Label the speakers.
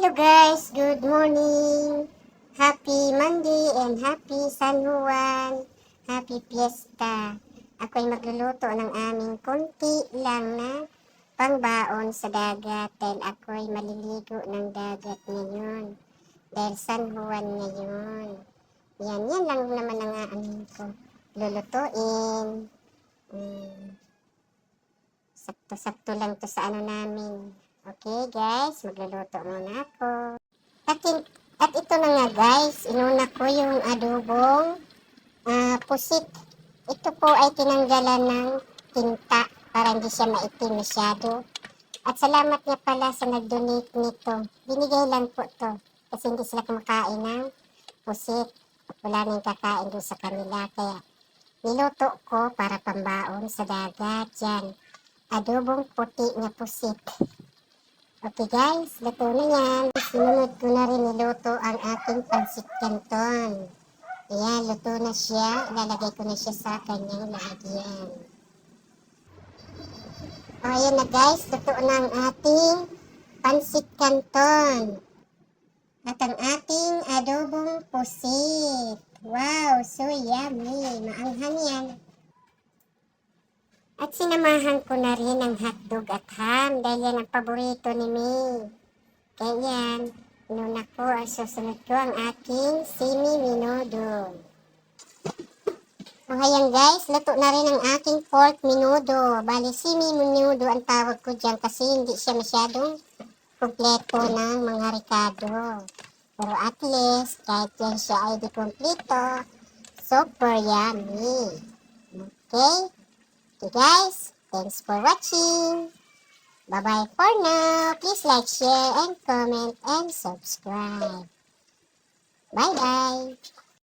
Speaker 1: Hello guys, good morning. Happy Monday and happy San Juan. Happy Fiesta. Ako'y magluluto ng aming konti lang na pangbaon sa dagat dahil ako'y maliligo ng dagat ngayon. Dahil San Juan ngayon. Yan lang naman ang aming ko lulutuin. Sakto-sakto lang to sa ano namin. Okay guys, magluluto muna ako. At ito na nga guys, inuna ko yung adobong pusit. Ito po ay tinanggalan ng tinta para hindi siya maitim masyado. At salamat niya pala sa nag-donate nito. Binigay lang po to kasi hindi sila kumakain ng pusit. Wala nang kakain doon sa kanila. Kaya niluto ko para pambaon sa dagat. Yan, adobong puti na pusit. Okay guys, luto na yan. Sinunod ko na rin niluto ang ating pansit canton. Ayan, luto na siya. Ilalagay ko na siya sa kanyang lalagyan. O, ayan na guys, luto na ang ating pansit canton. At ang ating adobong pusit. Wow, so yummy. Maanghang yan. At sinamahan ko na rin ang hotdog at ham dahil yan ang paborito ni May. Kaya yan, inuna ko ang susunod ko ang aking semi-minudo. O ayan guys, luto na rin ang aking pork minudo. Bali, semi-minudo ang tawag ko dyan kasi hindi siya masyadong kompleto ng mga ricado. Pero at least, kahit yan siya ay di kompleto, super yummy. Okay? Okay guys, thanks for watching. Bye-bye for now. Please like, share, and comment, and subscribe. Bye-bye.